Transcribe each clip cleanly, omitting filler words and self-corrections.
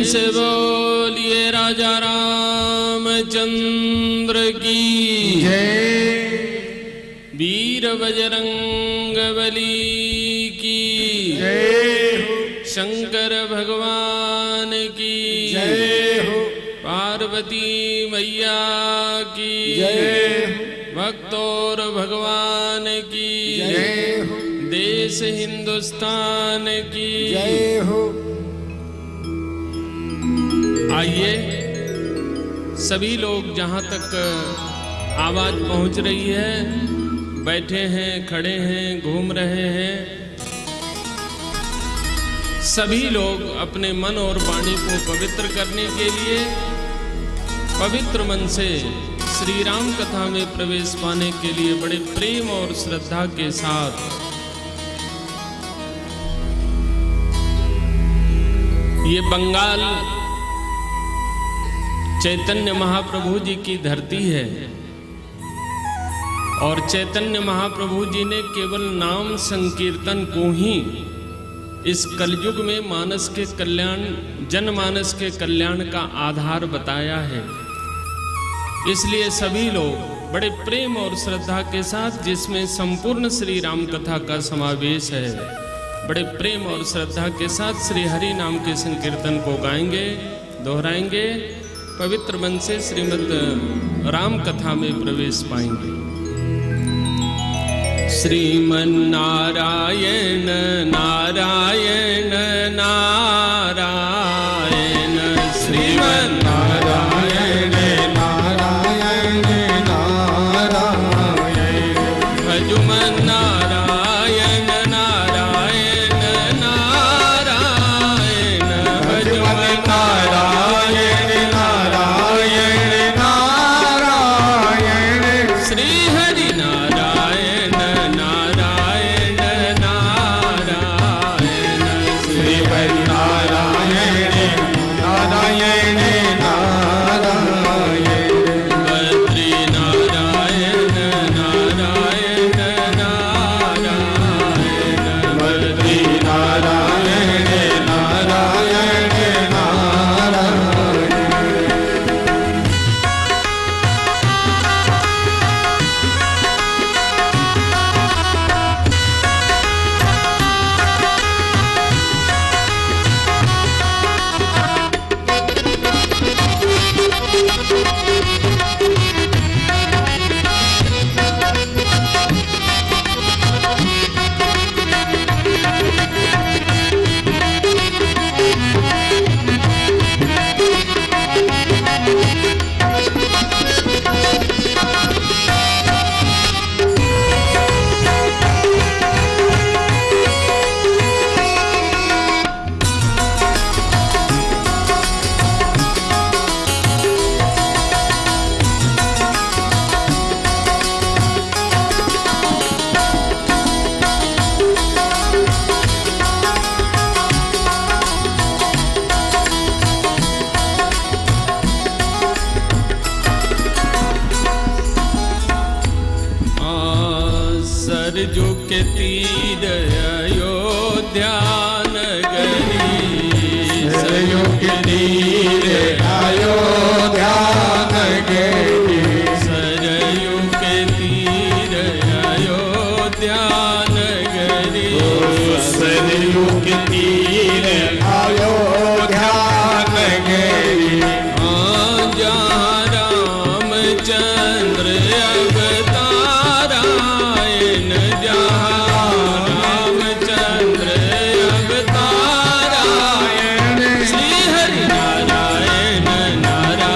से बोलिए राजा रामचंद्र की जय। वीर बजरंगबली की जय हो। शंकर भगवान की जय हो। पार्वती मैया की जय हो। भक्तों भगवान की जय हो। देश हिंदुस्तान की जय हो। आइए सभी लोग जहाँ तक आवाज पहुँच रही है, बैठे हैं, खड़े हैं, घूम रहे हैं, सभी लोग अपने मन और वाणी को पवित्र करने के लिए पवित्र मन से श्री राम कथा में प्रवेश पाने के लिए बड़े प्रेम और श्रद्धा के साथ ये बंगाल चैतन्य महाप्रभु जी की धरती है और चैतन्य महाप्रभु जी ने केवल नाम संकीर्तन को ही इस कलयुग में मानस के कल्याण, जनमानस के कल्याण का आधार बताया है। इसलिए सभी लोग बड़े प्रेम और श्रद्धा के साथ, जिसमें संपूर्ण श्री राम कथा का समावेश है, बड़े प्रेम और श्रद्धा के साथ श्री हरि नाम के संकीर्तन को गाएंगे, दोहराएंगे, पवित्र मन से श्रीमद् राम कथा में प्रवेश पाएंगे। श्रीमन्नारायण नारायण नारायण श्रीमन्नारायण नारायण नारायण भजुमन नारायण नारायण नारायण भजुमन नारायण नारायण नारायण श्री हरि नारायण नारायण नारायण श्री हरि नारायण नारायण नारायण बद्री नारायण नारायण नारायण बद्री नारायण नारायण नारायण सरजू के तीर अयोध्या नगरी, सरयू के तीर अयोध्या नगरी, सरयू के तीर अयोध्या नगरी, सरयू के तीर अयोध्या नगरी, जहाँ रामचंद्र अवतारायण, जहाँ रामचंद्र अवतारायण, श्री हरि नारायण नारायण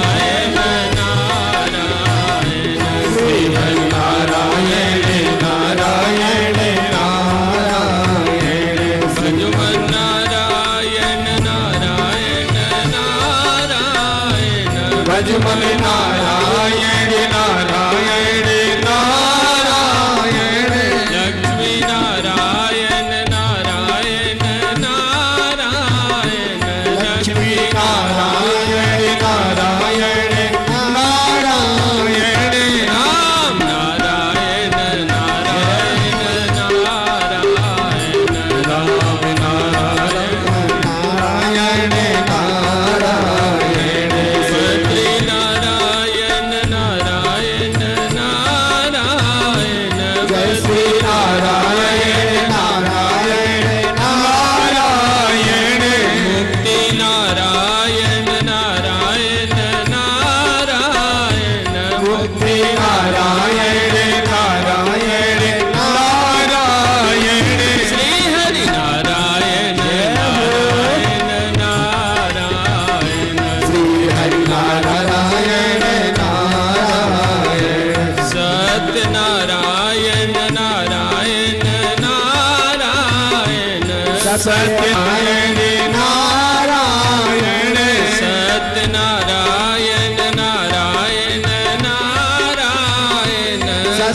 सत्यनारायण नारायण सत्यनारायण नारायण नारायण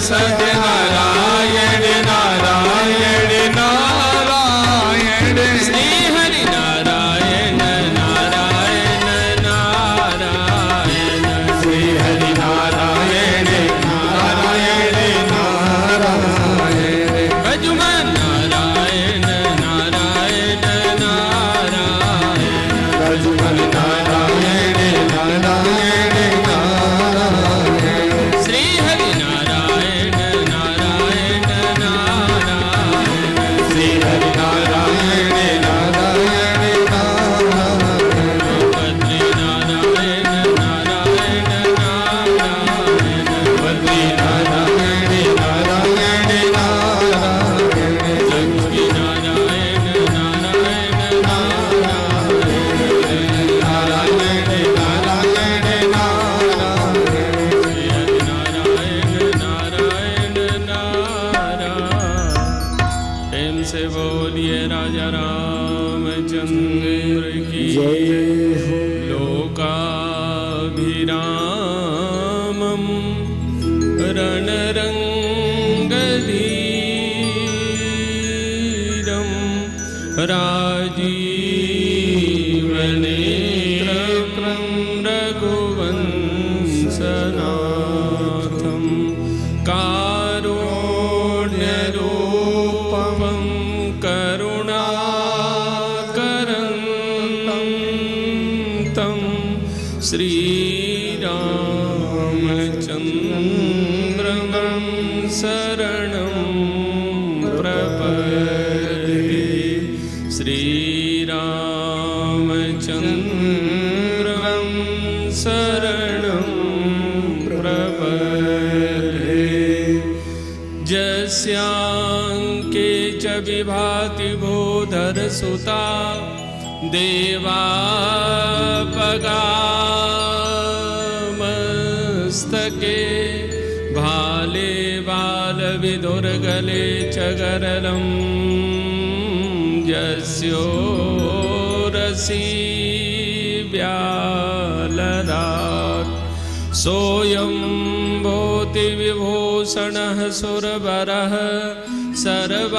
सत्यनारायण नारायण नारायण श्री हरि नारायण नारायण नारायण श्री हरि नारायण नारायण नारायण भजमन नारायण नारायण नारायण भजमन नारायण नारायण नारायण श्री हरि नारायण नारायण नारायण श्री हरि नारायण नारायण नारायण बद्री नारायण नारायण नारायण बद्री नारायण नारायण नारायण लक्ष्मी नारायण नारायण नारायण नारायण नारायण नारायण श्री हरि नारायण नारायण नारायण प्रेम से बोलिए राजा रामचंद्र की लोकाभिरामं रणरङ्गधीरं राजीवनेत्रं रघुवंशनाथं कारुण्यरूपं करुणाकरन्तं श्रीरामचन्द्रं शरणं प्रपद्ये श्रीरामचन्द्रं शरणं प्रपद्ये जस्यांके च विभाति भूधरसुता देवापगामस्तके भाले बालविदुर्गले च गरलं यस्योरसि व्यालदात् सोऽयं भूति विभूषणः सुरवरः सर्वाधिपः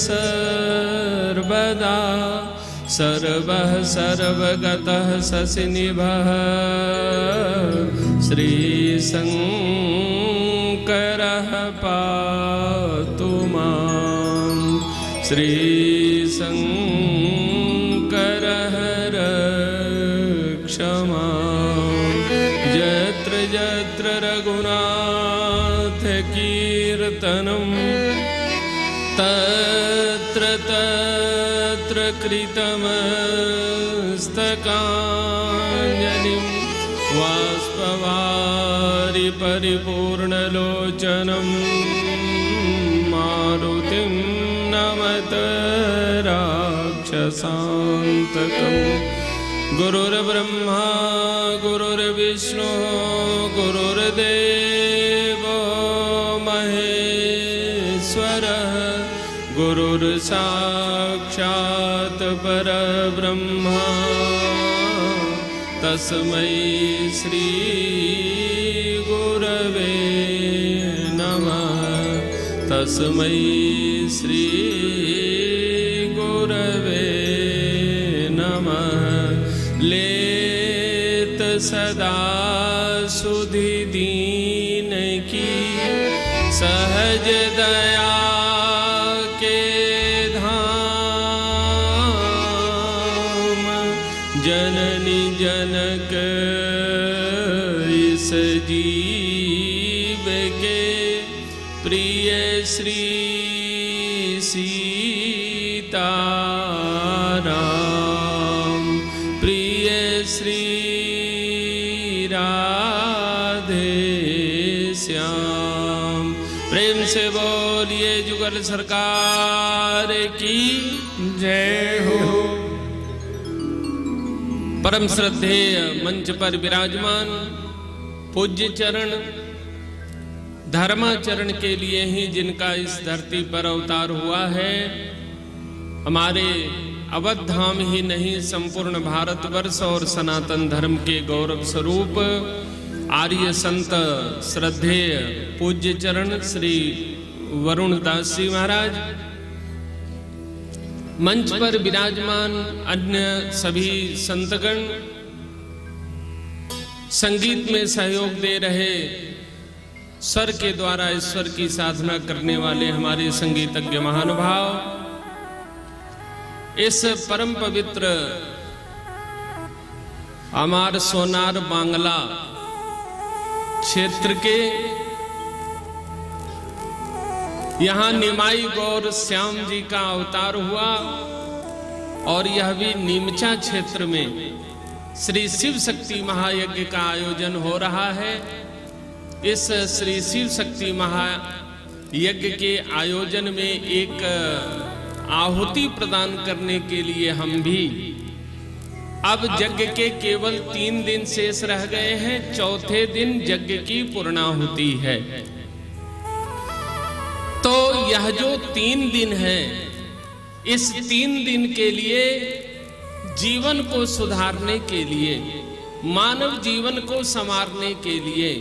सर्वदा सर्वः सर्वगतः शशिनिभः श्रीशङ्करः पातु मां श्रीशङ्करः रक्ष मां यत्र यत्र रघुनाथ कीर्तनं तत्र तत्र कृतमस्तकाञ्जलिं बाष्पवारि परिपूर्णलोचनं मारुतिं नमत राक्षसान्तकम् गुरुर्ब्रह्मा गुरुर्विष्णु गुरुर्देवो महेश्वरः गुरुर्साक्षात् परब्रह्मा तस्मै श्री गुरवे नमः तस्मै श्री गुरवे नमः लेत सदा सुधि दीन की सहज दया के धाम जननी जनक इस जीव के प्रिय श्री सीताराम प्रिय श्री राधे श्याम। प्रेम से बोलिए जुगल सरकार की जय हो। परम श्रद्धेय मंच पर विराजमान पूज्य चरण धर्माचरण के लिए ही जिनका इस धरती पर अवतार हुआ है, हमारे अवध धाम ही नहीं संपूर्ण भारतवर्ष और सनातन धर्म के गौरव स्वरूप आर्य संत श्रद्धेय पूज्य चरण श्री वरुण दास जी महाराज, मंच पर विराजमान अन्य सभी संतगण, संगीत में सहयोग दे रहे, स्वर के द्वारा ईश्वर की साधना करने वाले हमारे संगीतज्ञ महानुभाव, इस परम पवित्र अमार सोनार बांग्ला क्षेत्र के यहाँ निमाई गौर श्याम जी का अवतार हुआ और यह भी नीमचा क्षेत्र में श्री शिव शक्ति महायज्ञ का आयोजन हो रहा है। इस श्री शिव शक्ति महायज्ञ के आयोजन में एक आहुति प्रदान करने के लिए हम भी अब यज्ञ के केवल 3 दिन शेष रह गए हैं। चौथे दिन यज्ञ की पूर्णाहुति है। तो यह जो 3 दिन है, इस 3 दिन के लिए जीवन को सुधारने के लिए, मानव जीवन को संवारने के लिए,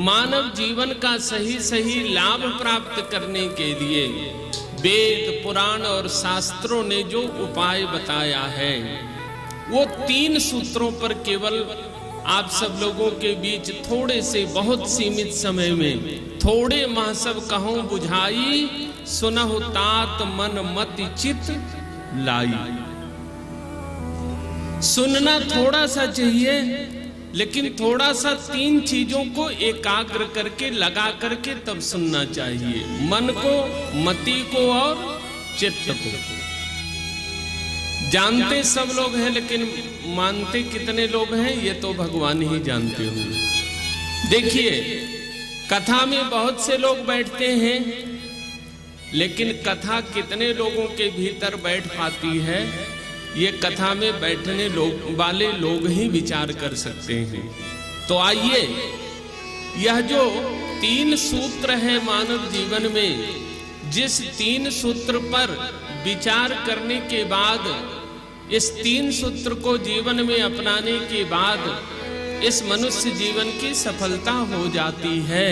मानव जीवन का सही सही लाभ प्राप्त करने के लिए वेद पुराण और शास्त्रों ने जो उपाय बताया है, वो 3 सूत्रों पर केवल आप सब लोगों के बीच थोड़े से बहुत सीमित समय में थोड़े महसब कहूं बुझाई, सुनहु तात मन मति चित लाई। सुनना थोड़ा सा चाहिए, लेकिन थोड़ा सा 3 चीजों को एकाग्र करके लगा करके तब सुनना चाहिए, मन को, मति को और चित्त को। जानते सब लोग हैं, लेकिन मानते कितने लोग हैं ये तो भगवान ही जानते होंगे। देखिए, कथा में बहुत से लोग बैठते हैं, लेकिन कथा कितने लोगों के भीतर बैठ पाती है, ये कथा में बैठने वाले लोग ही विचार कर सकते हैं। तो आइए, यह जो 3 सूत्र है मानव जीवन में, जिस 3 सूत्र पर विचार करने के बाद, इस 3 सूत्र को जीवन में अपनाने के बाद इस मनुष्य जीवन की सफलता हो जाती है,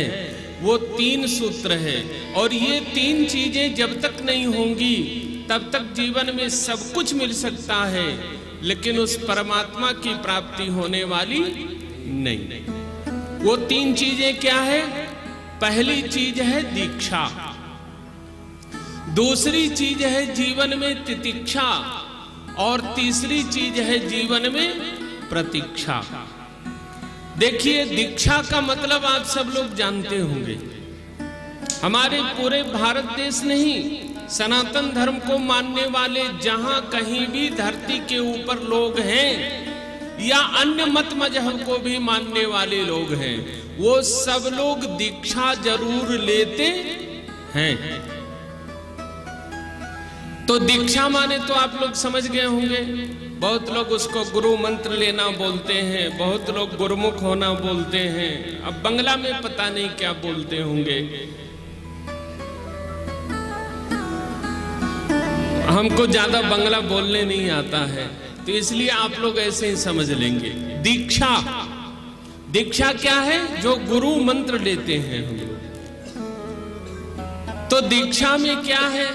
वो 3 सूत्र है। और ये 3 चीजें जब तक नहीं होंगी तब तक जीवन में सब कुछ मिल सकता है, लेकिन उस परमात्मा की प्राप्ति होने वाली नहीं। वो 3 चीजें क्या है? पहली चीज है दीक्षा, दूसरी चीज है जीवन में तितिक्षा, और तीसरी चीज है जीवन में प्रतीक्षा। देखिए, दीक्षा का मतलब आप सब लोग जानते होंगे। हमारे पूरे भारत देश नहीं, सनातन धर्म को मानने वाले जहां कहीं भी धरती के ऊपर लोग हैं, या अन्य मत मजहब को भी मानने वाले लोग हैं, वो सब लोग दीक्षा जरूर लेते हैं। तो दीक्षा माने तो आप लोग समझ गए होंगे। बहुत लोग उसको गुरु मंत्र लेना बोलते हैं, बहुत लोग गुरुमुख होना बोलते हैं, अब बंगला में पता नहीं क्या बोलते होंगे। हमको ज्यादा बंगला बोलने नहीं आता है, तो इसलिए आप लोग ऐसे ही समझ लेंगे। दीक्षा, दीक्षा क्या है? जो गुरु मंत्र लेते हैं हम लोग। तो दीक्षा में क्या है?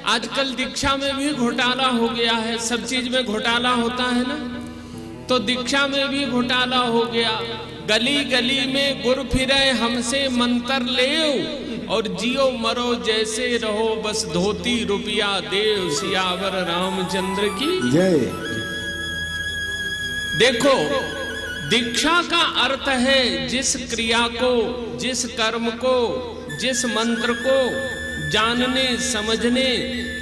आजकल दीक्षा में भी घोटाला हो गया है, सब चीज में घोटाला होता है ना, तो दीक्षा में भी घोटाला हो गया। गली गली में गुर फिरे हमसे मंत्र ले, और जियो मरो जैसे रहो, बस धोती रुपया देव, सियावर रामचंद्र की जय। देखो, दीक्षा का अर्थ है जिस क्रिया को, जिस कर्म को, जिस मंत्र को जानने, समझने,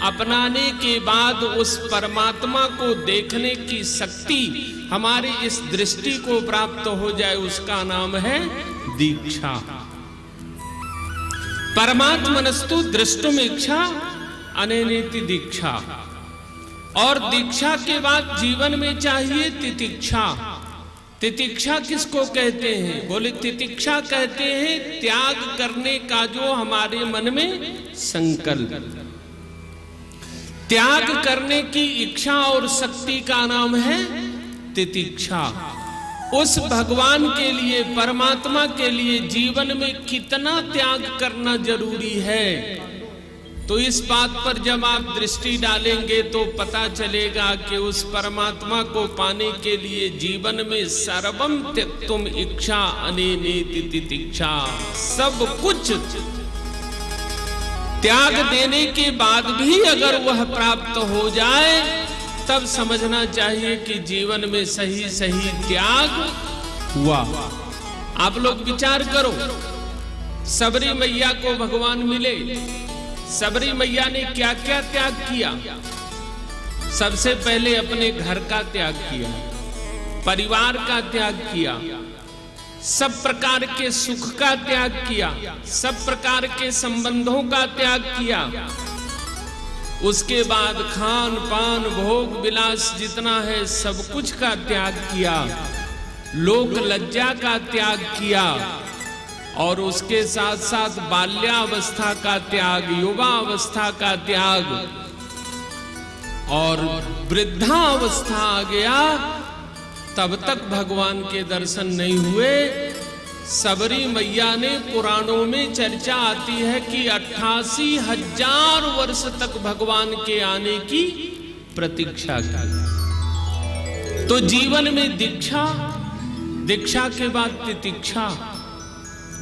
अपनाने के बाद उस परमात्मा को देखने की शक्ति हमारी इस दृष्टि को प्राप्त हो जाए, उसका नाम है दीक्षा। परमात्मनस्तु दृष्टुमिच्छा अनेनेति दीक्षा। और दीक्षा के बाद जीवन में चाहिए तितिक्षा। तितिक्षा किसको कहते हैं? बोले तितिक्षा कहते हैं त्याग करने का जो हमारे मन में संकल्प, त्याग करने की इच्छा और शक्ति का नाम है तितिक्षा। उस भगवान के लिए, परमात्मा के लिए जीवन में कितना त्याग करना जरूरी है, तो इस बात पर जब आप दृष्टि डालेंगे तो पता चलेगा कि उस परमात्मा को पाने के लिए जीवन में सर्वम त्यक्तुम इच्छा अनेनेति तितिक्षा, सब कुछ त्याग देने के बाद भी अगर वह प्राप्त हो जाए तब समझना चाहिए कि जीवन में सही सही त्याग हुआ। आप लोग विचार करो, सबरी मैया को भगवान मिले, सबरी मैया ने क्या क्या त्याग किया? सबसे पहले अपने घर का त्याग किया, परिवार का त्याग किया, सब प्रकार के सुख का त्याग किया, सब प्रकार के संबंधों का त्याग किया। उसके बाद खान पान भोग विलास जितना है सब कुछ का त्याग किया, लोक लज्जा का त्याग किया, और उसके साथ साथ बाल्यावस्था का त्याग, युवावस्था का त्याग, और वृद्धावस्था आ गया तब तक भगवान के दर्शन नहीं हुए। सबरी मैया ने, पुराणों में चर्चा आती है कि 88,000 वर्ष तक भगवान के आने की प्रतीक्षा की। तो जीवन में दीक्षा, दीक्षा के बाद तितिक्षा।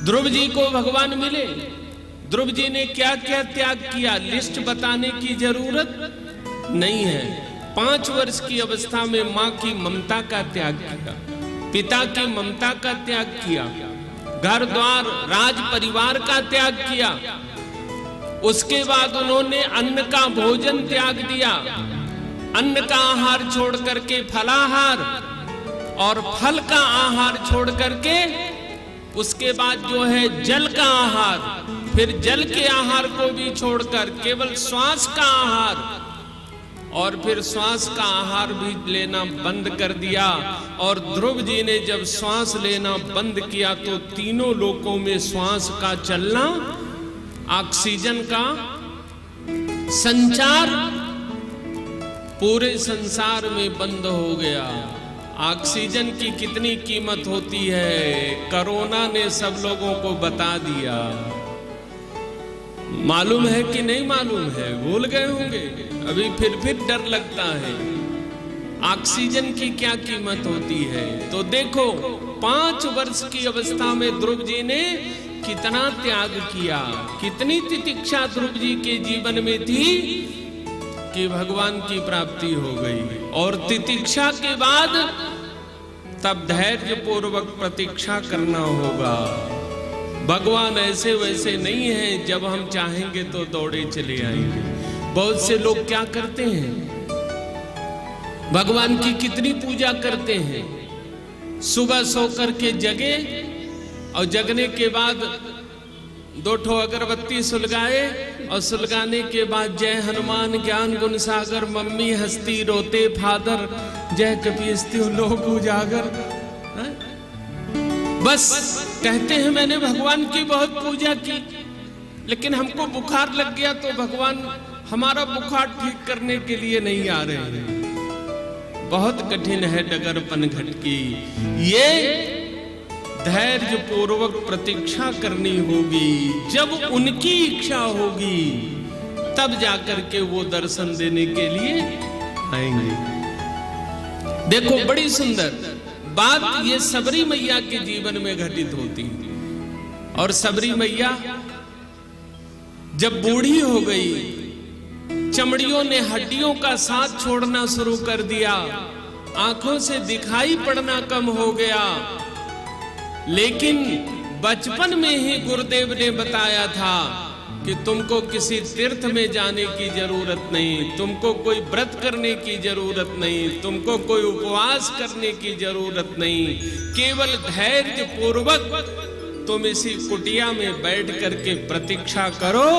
ध्रुव जी को भगवान मिले, ध्रुव जी ने क्या क्या त्याग किया लिस्ट बताने की जरूरत नहीं है। 5 वर्ष की अवस्था में मां की ममता का त्याग किया, पिता की ममता का त्याग किया, घर द्वार राज परिवार का त्याग किया। उसके बाद उन्होंने अन्न का भोजन त्याग दिया, अन्न का आहार छोड़ करके फलाहार, और फल का आहार छोड़ करके उसके बाद जो है जल का आहार, फिर जल के आहार को भी छोड़कर केवल श्वास का आहार, और फिर श्वास का आहार भी लेना बंद कर दिया। और ध्रुव जी ने जब श्वास लेना बंद किया तो तीनों लोकों में श्वास का चलना, ऑक्सीजन का संचार पूरे संसार में बंद हो गया। ऑक्सीजन की कितनी कीमत होती है, कोरोना ने सब लोगों को बता दिया। मालूम है कि नहीं मालूम है? भूल गए होंगे, अभी फिर डर लगता है। ऑक्सीजन की क्या कीमत होती है? तो देखो 5 वर्ष की अवस्था में ध्रुव जी ने कितना त्याग किया, कितनी तितिक्षा ध्रुव जी के जीवन में थी कि भगवान की प्राप्ति हो गई। और तितिक्षा के बाद तब धैर्य पूर्वक प्रतीक्षा करना होगा। भगवान ऐसे वैसे नहीं है जब हम चाहेंगे तो दौड़े चले आएंगे। बहुत से लोग क्या करते हैं, भगवान की कितनी पूजा करते हैं, सुबह सो करके जगे और जगने के बाद 2 ठो अगरबत्ती सुलगाए, और सुलगाने के बाद जय हनुमान ज्ञान गुण सागर, मम्मी हंसती रोते फादर, जय कपीस्त्यु लोक उजागर। बस कहते हैं मैंने भगवान की बहुत पूजा की, लेकिन हमको बुखार लग गया तो भगवान हमारा बुखार ठीक करने के लिए नहीं आ रहे हैं। बहुत कठिन है डगरपन घटकी। ये धैर्य पूर्वक प्रतीक्षा करनी होगी, जब उनकी इच्छा होगी तब जाकर के वो दर्शन देने के लिए आएंगे। देखो बड़ी सुंदर बात ये सबरी मैया के जीवन में घटित होती है। और सबरी मैया जब बूढ़ी हो गई, चमड़ियों ने हड्डियों का साथ छोड़ना शुरू कर दिया, आंखों से दिखाई पड़ना कम हो गया, लेकिन बचपन में ही गुरुदेव ने बताया था कि तुमको किसी तीर्थ में जाने की जरूरत नहीं, तुमको कोई व्रत करने की जरूरत नहीं, तुमको कोई उपवास करने की जरूरत नहीं, केवल धैर्य पूर्वक तुम इसी कुटिया में बैठ करके प्रतीक्षा करो,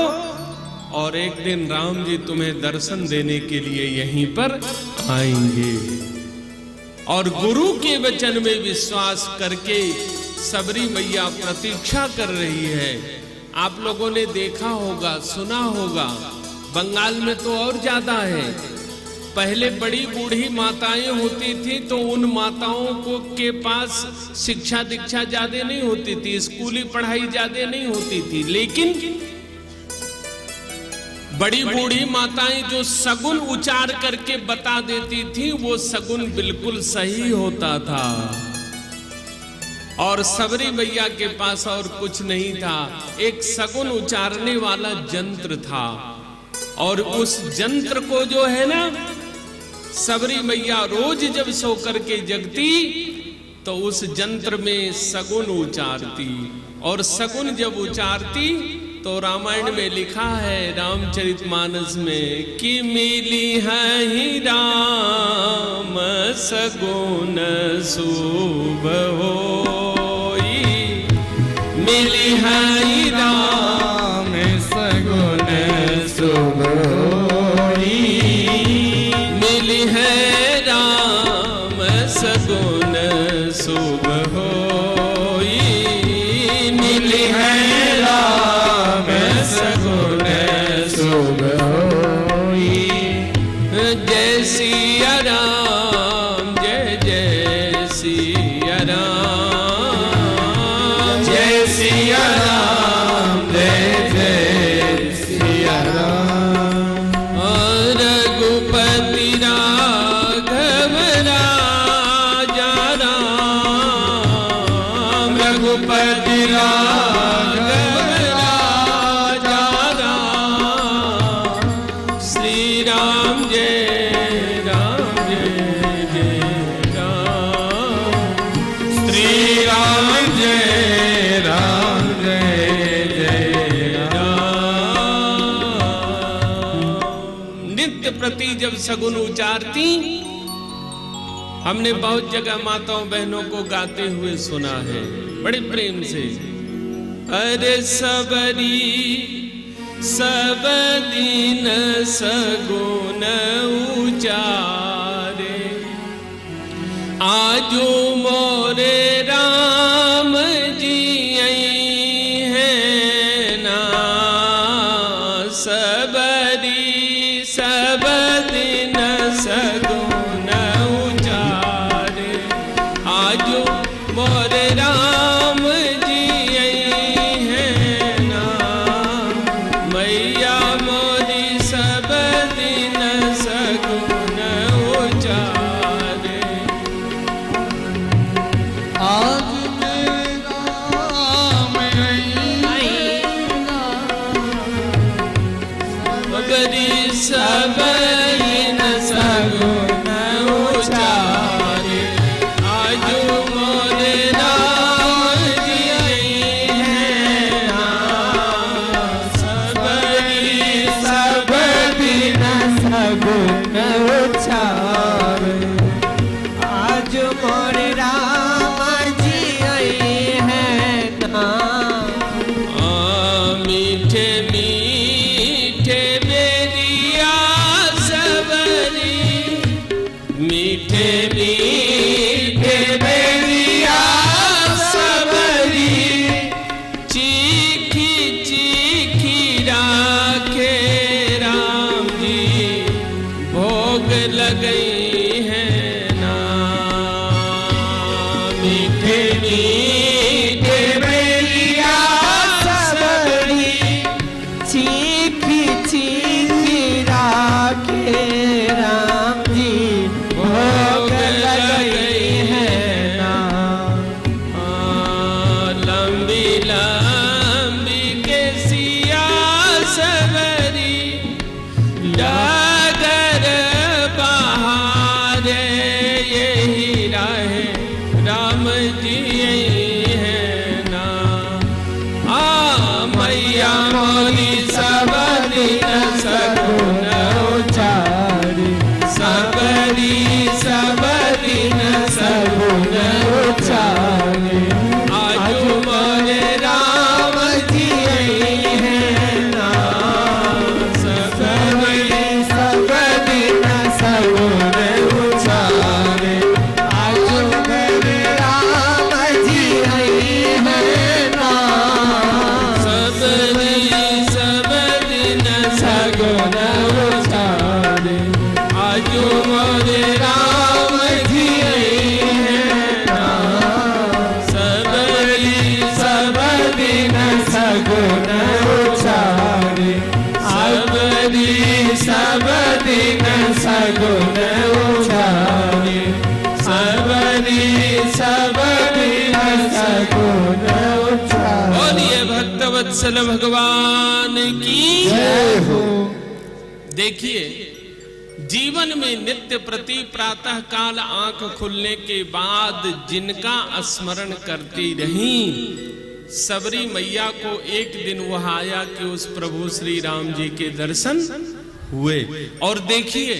और एक दिन राम जी तुम्हें दर्शन देने के लिए यहीं पर आएंगे। और गुरु के वचन में विश्वास करके सबरी मैया प्रतीक्षा कर रही है। आप लोगों ने देखा होगा, सुना होगा, बंगाल में तो और ज्यादा है। पहले बड़ी बूढ़ी माताएं होती थी तो उन माताओं को के पास शिक्षा दीक्षा ज्यादा नहीं होती थी, स्कूली पढ़ाई ज्यादा नहीं होती थी, लेकिन बड़ी बूढ़ी माताएं जो सगुन उचार करके बता देती थी वो सगुन बिल्कुल सही होता था। और सबरी मैया के पास और कुछ नहीं था, एक सगुन उचारने वाला यंत्र था। और उस यंत्र को जो है ना, सबरी मैया रोज जब सो करके जगती तो उस यंत्र में सगुन उचारती, और सगुन जब उचारती तो रामायण में लिखा है, रामचरितमानस में, कि मिली है ही राम सगुन शुभ होई, मिली है ही राम सगुन शुभ होई, मिली है राम सगुन शुभ होई, मिली है सगुन शुभ होई। जय सिया राम, जय जय सिया राम, जय सिया राम, जय जय सिया राम। रघुपति राघव राजा राम, रघुपति राघव राम जय राम, जय जय राम, श्री राम जय राम, जय जय राम। नित्य प्रति जब सगुन उचारती, हमने बहुत जगह माताओं बहनों को गाते हुए सुना है बड़े प्रेम से। अरे सबरी सब दिन सगुन उचारे, आजू मोरे राम जी आई है ना, सबरी सब दिन सगुन उचारे, आजू मोरे राम जी आई है ना, मैया मोरी सब दिन सगुन उचारे। आज मेरा सबरी सब दिन सगुन उचारे, आजू मोरे राम जी आई है ना, सबरी सब दिन सगुन उचारे, आज मोरे राम जी आई है ना। मीठे मीठे बेरिया सबरी, मीठे मीठे बेरिया सबरी, चीखी चीखी राखे राम जी, भोग लगई है ना, मीठे मीठे बेरिया सबरी, चीखी चीखी राखे राम जी, भोग लगई है ना। लंबी लंबी के सिया सबरी, डागर बहारे, यही राहे राम जी है ना। मैया मोरी सब दिन सगुन उचारे, सबरी सब दिन सगुन उचारे, आजू मोरे राम जी आई है ना, सबरी सब दिन सगुन उचारे, सगुन उछाले, सबरी सबरी सगुन उछाले। बोलिए भक्तवत्सल भगवान की जय हो। देखिए, जीवन में नित्य प्रति प्रातः काल आंख खुलने के बाद जिनका स्मरण करती रही, सबरी मैया को एक दिन वह आया कि उस प्रभु श्री राम जी के दर्शन हुए। और देखिए,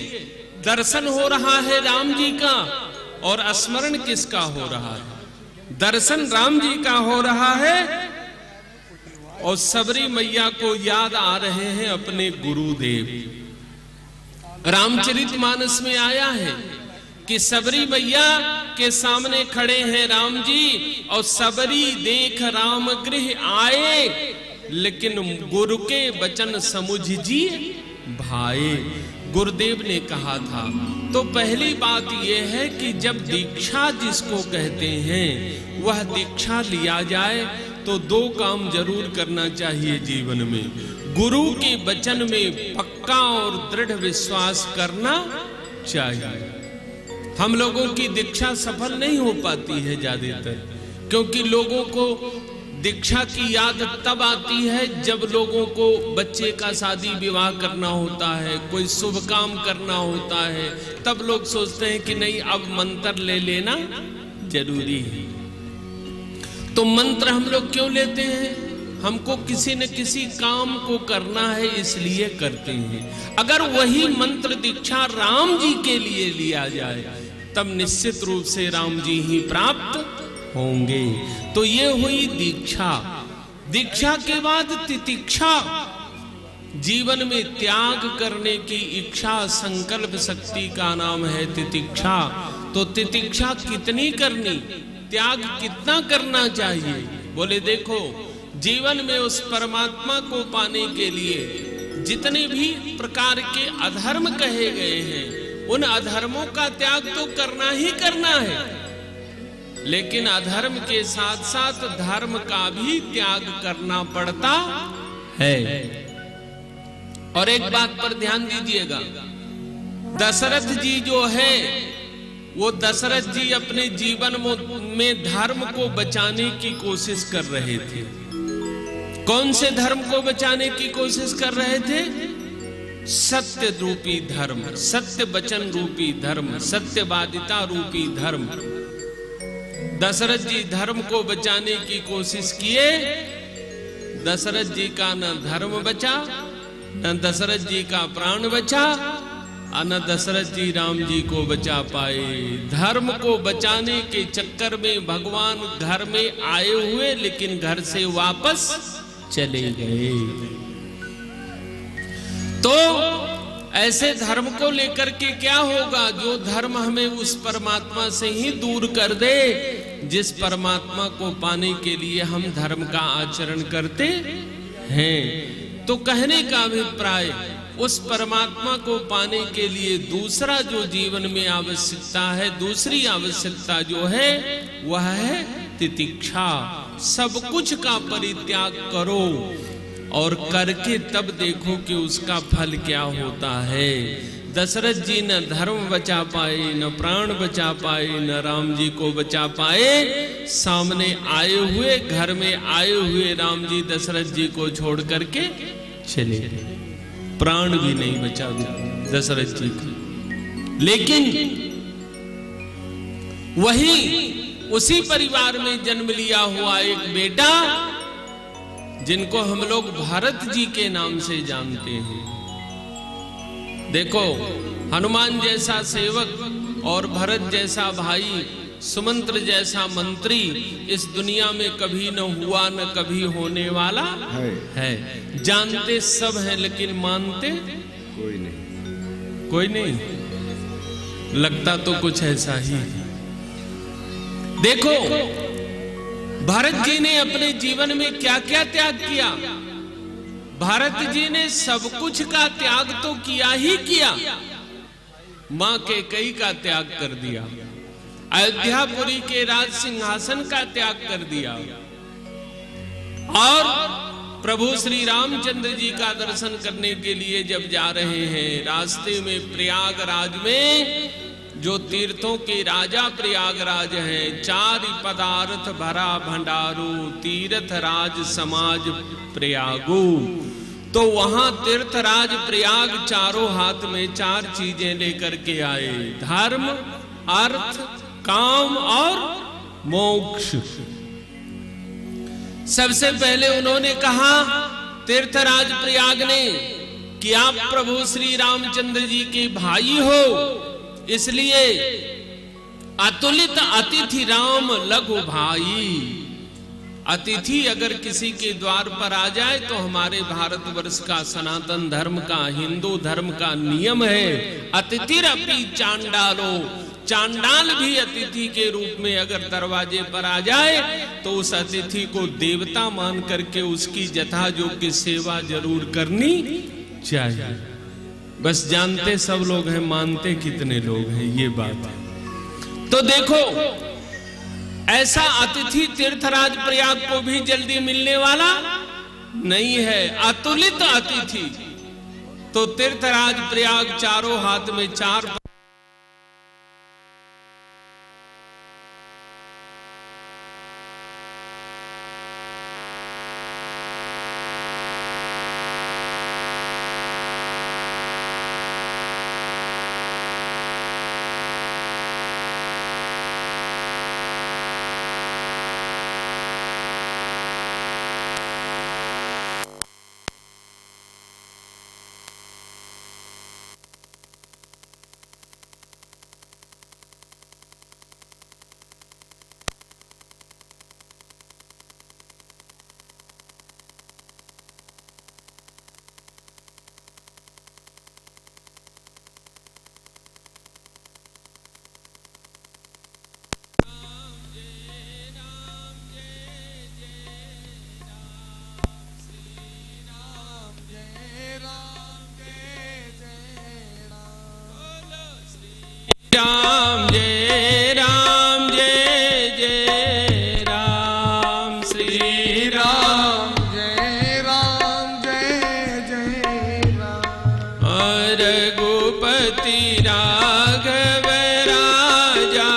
दर्शन हो रहा है राम जी का और स्मरण किसका हो रहा है? दर्शन राम जी का हो रहा है और सबरी मैया को याद आ रहे हैं अपने गुरुदेव। रामचरितमानस में आया है कि सबरी मैया के सामने खड़े हैं राम जी और सबरी देख राम गृह आए, लेकिन गुरु के वचन समुझिए भाए। गुरुदेव ने कहा था। तो पहली बात यह है कि जब दीक्षा जिसको कहते हैं वह दीक्षा लिया जाए तो दो काम जरूर करना चाहिए जीवन में। गुरु के वचन में पक्का और दृढ़ विश्वास करना चाहिए। हम लोगों की दीक्षा सफल नहीं हो पाती है ज्यादातर, क्योंकि लोगों को दीक्षा की याद तब आती है जब लोगों को बच्चे का शादी विवाह करना होता है, कोई शुभ काम करना होता है, तब लोग सोचते हैं कि नहीं अब मंत्र ले लेना जरूरी है। तो मंत्र हम लोग क्यों लेते हैं? हमको किसी न किसी काम को करना है इसलिए करते हैं। अगर वही मंत्र दीक्षा राम जी के लिए लिया जाए तब निश्चित रूप से राम जी ही प्राप्त होंगे। तो ये हुई दीक्षा। दीक्षा के बाद तितिक्षा, जीवन में त्याग करने की इच्छा, संकल्प शक्ति का नाम है तितिक्षा। तो तितिक्षा कितनी करनी, त्याग कितना करना चाहिए? बोले देखो, जीवन में उस परमात्मा को पाने के लिए जितने भी प्रकार के अधर्म कहे गए हैं उन अधर्मों का त्याग तो करना ही करना है, लेकिन अधर्म के साथ साथ धर्म का भी त्याग करना पड़ता है। और एक बात पर ध्यान दीजिएगा, दशरथ जी जो है वो दशरथ जी अपने जीवन में धर्म को बचाने की कोशिश कर रहे थे। कौन से धर्म को बचाने की कोशिश कर रहे थे? सत्य रूपी धर्म, सत्य वचन रूपी धर्म, सत्यवादिता रूपी धर्म। दशरथ जी धर्म को बचाने की कोशिश किए, दशरथ जी का न धर्म बचा, न दशरथ जी का प्राण बचा, न दशरथ जी राम जी को बचा पाए। धर्म को बचाने के चक्कर में भगवान घर में आए हुए, लेकिन घर से वापस चले गए। तो ऐसे धर्म को लेकर के क्या होगा? जो धर्म हमें उस परमात्मा से ही दूर कर दे, जिस परमात्मा को पाने के लिए हम धर्म का आचरण करते हैं। तो कहने का अभिप्राय, उस परमात्मा को पाने के लिए दूसरा जो जीवन में आवश्यकता है, दूसरी आवश्यकता जो है वह है तितिक्षा। सब कुछ का परित्याग करो और करके तब देखो कि उसका फल क्या होता है। दशरथ जी न धर्म बचा पाए, न प्राण बचा पाए, न राम जी को बचा पाए। सामने आए हुए, घर में आए हुए राम जी दशरथ जी को छोड़ करके चले गए, प्राण भी नहीं बचा दशरथ जी को। लेकिन वही उसी परिवार में जन्म लिया हुआ एक बेटा, जिनको हम लोग भरत जी के नाम से जानते हैं। देखो, हनुमान जैसा सेवक और भरत जैसा भाई, सुमंत्र जैसा मंत्री इस दुनिया में कभी न हुआ, न कभी होने वाला है। जानते सब हैं लेकिन मानते कोई नहीं। लगता तो कुछ ऐसा ही है। देखो, भरत जी ने अपने जीवन में क्या क्या त्याग किया। भरत जी ने सब कुछ का त्याग तो किया ही किया। मां कैकेयी का त्याग कर दिया, अयोध्यापुरी के राज सिंहासन का त्याग कर दिया, और प्रभु श्री रामचंद्र जी का दर्शन करने के लिए जब जा रहे हैं, रास्ते में प्रयागराज में जो तीर्थों के राजा प्रयागराज हैं, 4 पदार्थ भरा भंडारू, तीर्थ राज समाज प्रयागु। तो वहां तीर्थराज प्रयाग चारों हाथ में 4 चीजें लेकर के आए, धर्म, अर्थ, काम और मोक्ष। सबसे पहले उन्होंने कहा तीर्थराज प्रयाग ने कि आप प्रभु श्री रामचंद्र जी के भाई हो, इसलिए अतुलित अतिथि राम लघु भाई। अतिथि अगर किसी के द्वार पर आ जाए तो हमारे भारतवर्ष का सनातन धर्म का, हिंदू धर्म का नियम है, अतिथिरपि चांडालो, चांडाल भी अतिथि के रूप में अगर दरवाजे पर आ जाए तो उस अतिथि को देवता मान करके उसकी यथायोग्य सेवा जरूर करनी चाहिए। बस जानते सब लोग हैं, मानते कितने लोग हैं ये बात है। तो देखो ऐसा अतिथि तीर्थराज प्रयाग को भी जल्दी मिलने वाला नहीं है, अतुलित अतिथि। तो तीर्थराज प्रयाग चारों हाथ में 4 राम जय राम जय जय राम, श्री राम जय राम जय जय राम। रघुपति राघव राजा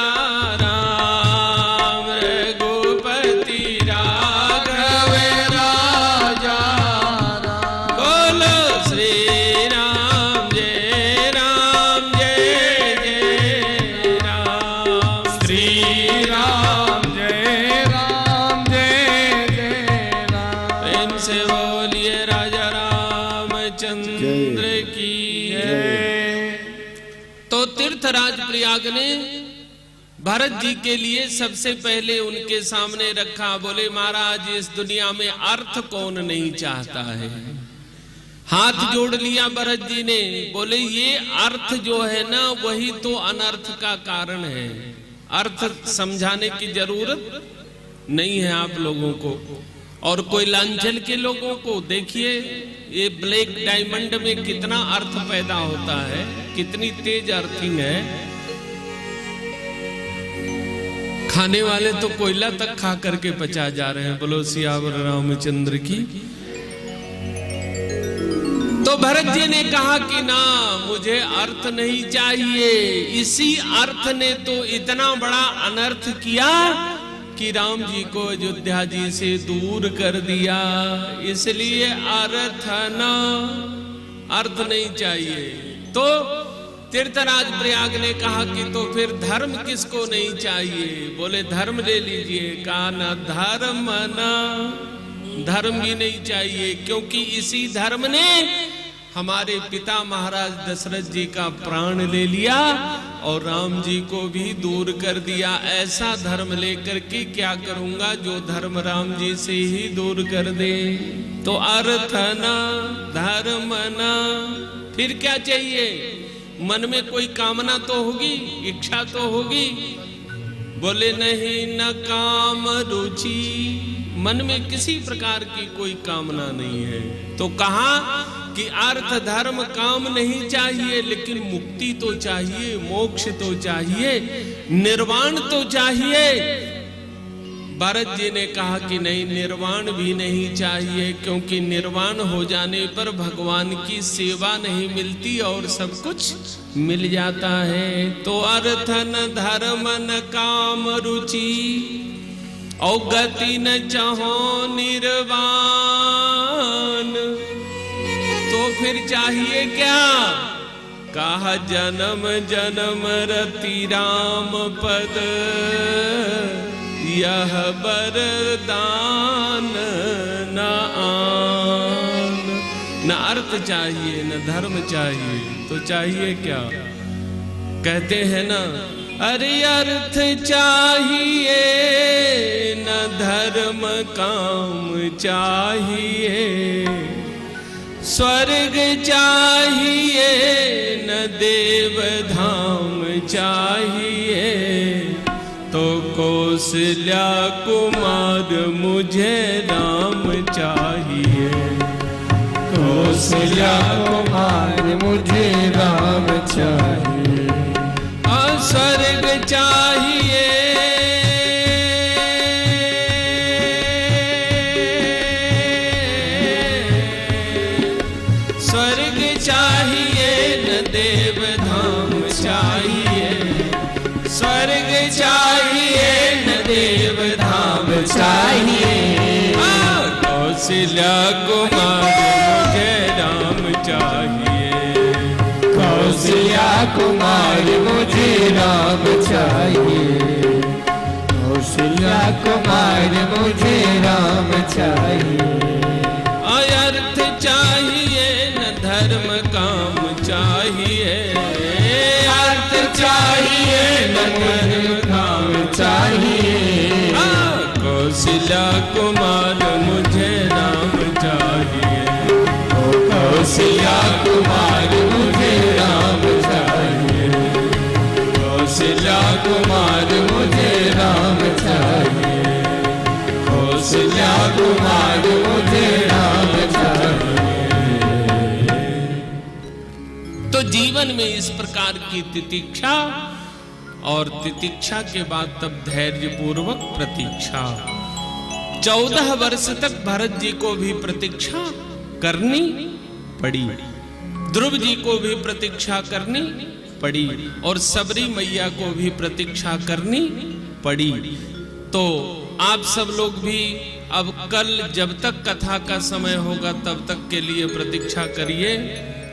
राम, रघुपति राघव राजा राम। बोलो श्री राम जय राम जय जय राम, श्री राम जय जय राम। प्रेम से बोलिए राजा रामचंद्र की जय। तो तीर्थराज प्रयाग ने भरत जी के लिए सबसे पहले उनके सामने रखा, बोले महाराज इस दुनिया में अर्थ कौन नहीं चाहता है। हाथ जोड़ लिया भरत जी ने, बोले ये अर्थ जो है ना वही तो अनर्थ का कारण है। अर्थ समझाने की जरूरत नहीं है आप लोगों को। और कोई लांछन के लोगों को देखिए, ये ब्लैक डायमंड में कितना अर्थ पैदा होता है, कितनी तेज अर्थिंग है। खाने वाले तो कोयला तक खा करके पचा जा रहे हैं। बोलो सियावर रामचंद्र की। तो भरत जी ने कहा कि ना, मुझे अर्थ नहीं चाहिए। इसी अर्थ ने तो इतना बड़ा अनर्थ किया कि राम जी को अयोध्या जी से दूर कर दिया। इसलिए अर्थ ना, अर्थ नहीं चाहिए। तो तीर्थराज प्रयाग ने कहा कि तो फिर धर्म किसको नहीं चाहिए। बोले धर्म ले लीजिए। कहा ना, धर्म ना, धर्म भी नहीं चाहिए, क्योंकि इसी धर्म ने हमारे पिता महाराज दशरथ जी का प्राण ले लिया और राम जी को भी दूर कर दिया। ऐसा धर्म लेकर के क्या करूंगा जो धर्म राम जी से ही दूर कर दे। तो अर्थ ना, धर्म ना, फिर क्या चाहिए। मन में कोई कामना तो होगी, इच्छा तो होगी। बोले नहीं, न काम रुचि, मन में किसी प्रकार की कोई कामना नहीं है। तो कहा कि अर्थ धर्म काम नहीं चाहिए, लेकिन मुक्ति तो चाहिए, मोक्ष तो चाहिए, निर्वाण तो चाहिए। भरत जी ने कहा कि नहीं, निर्वाण भी नहीं चाहिए, क्योंकि निर्वाण हो जाने पर भगवान की सेवा नहीं मिलती और सब कुछ मिल जाता है। तो अर्थ न धर्म न काम रुचि और गति न चाहो निर्वाण, तो फिर चाहिए क्या? कहा जन्म जन्म रति राम पद, यह वरदान न आन। न अर्थ चाहिए न धर्म चाहिए, तो चाहिए क्या? कहते हैं ना, अरे अर्थ चाहिए न धर्म काम चाहिए, स्वर्ग चाहिए न देव धाम चाहिए, तो कौशल्या कुमार मुझे राम चाहिए। कौशल्या कुमार मुझे राम चाहिए। और स्वर्ग चाहिए न देव धाम चाहिए, स्वर्ग चाहिए न देव धाम चाहिए। कौशल्या कुमार मुझे राम चाहिए। कौशल्या कुमार मुझे राम चाहिए। कौशल्या कुमार मुझे राम चाहिए। अर्थ चाहिए न धर्म काम चाहिए, अर्थ चाहिए न धर्म काम चाहिए। कौशल्या कुमार मुझे राम चाहिए। कौशल्या कुमार मुझे राम चाहिए। कौशल्या कुमार मुझे राम चाहिए। कौशल्या कुमार मुझे राम चाहिए। तो जीवन में इस प्रकार की तितिक्षा, और तितिक्षा के बाद तब धैर्य पूर्वक प्रतीक्षा। 14 वर्ष तक भरत जी को भी प्रतीक्षा करनी पड़ी, ध्रुव जी को भी प्रतीक्षा करनी पड़ी, और सबरी मैया को भी प्रतीक्षा करनी पड़ी। तो आप सब लोग भी अब कल जब तक कथा का समय होगा तब तक के लिए प्रतीक्षा करिए,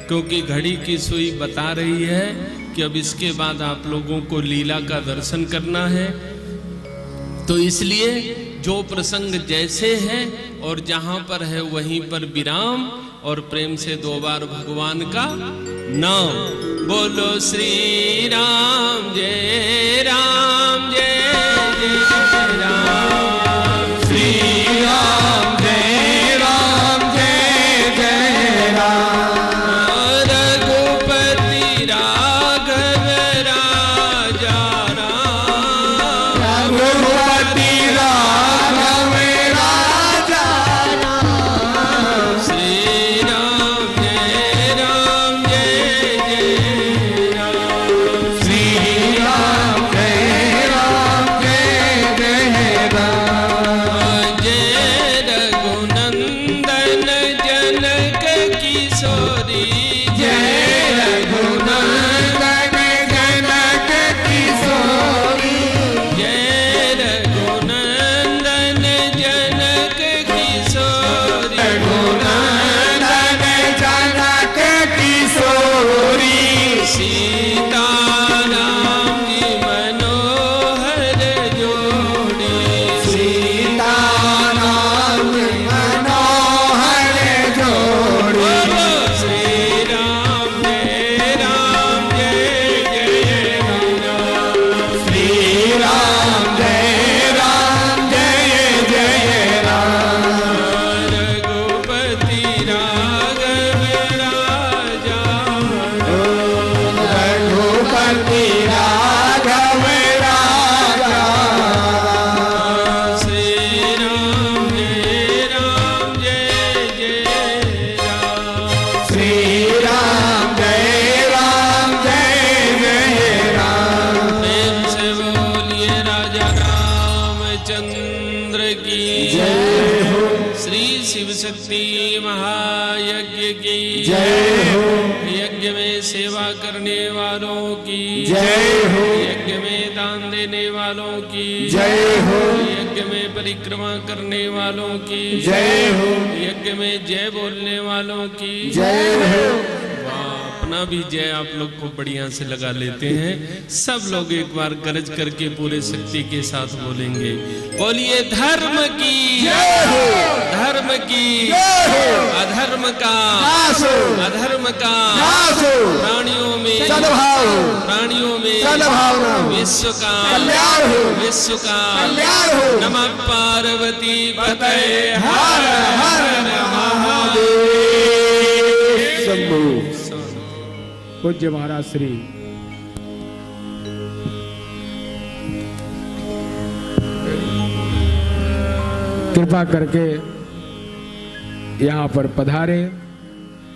क्योंकि घड़ी की सुई बता रही है कि अब इसके बाद आप लोगों को लीला का दर्शन करना है। तो इसलिए जो प्रसंग जैसे है और जहां पर है वहीं पर विराम, और प्रेम से 2 बार भगवान का नाम बोलो। श्री राम जय राम जय जय राम। श्री राम जय राम जय जय राम। रघुपति राघव राजा राम। रघुपति राघव राजा राम। श्री राम जय जय राम। श्री राम जय जय की जय हो। श्री शिव शक्ति महायज्ञ की जय हो। यज्ञ में सेवा करने वालों की जय हो। यज्ञ में दान देने वालों की जय हो। यज्ञ में परिक्रमा करने वालों की जय हो। यज्ञ में जय बोलने वालों की जय हो। अपना भी जय आप लोग को बढ़िया से लगा लेते हैं। सब लोग एक बार गरज करके पूरे शक्ति के साथ बोलेंगे, बोलिए धर्म की जय हो। धर्म की जय हो। अधर्म का नाश हो। अधर्म का नाश हो। प्राणियों में सद्भाव हो। प्राणियों में सद्भावना हो। विश्व का कल्याण हो। विश्व का कल्याण हो। नमः पार्वती पते हर हर महादेव शंभु। पूज्य महाराज श्री कृपा करके यहाँ पर पधारे।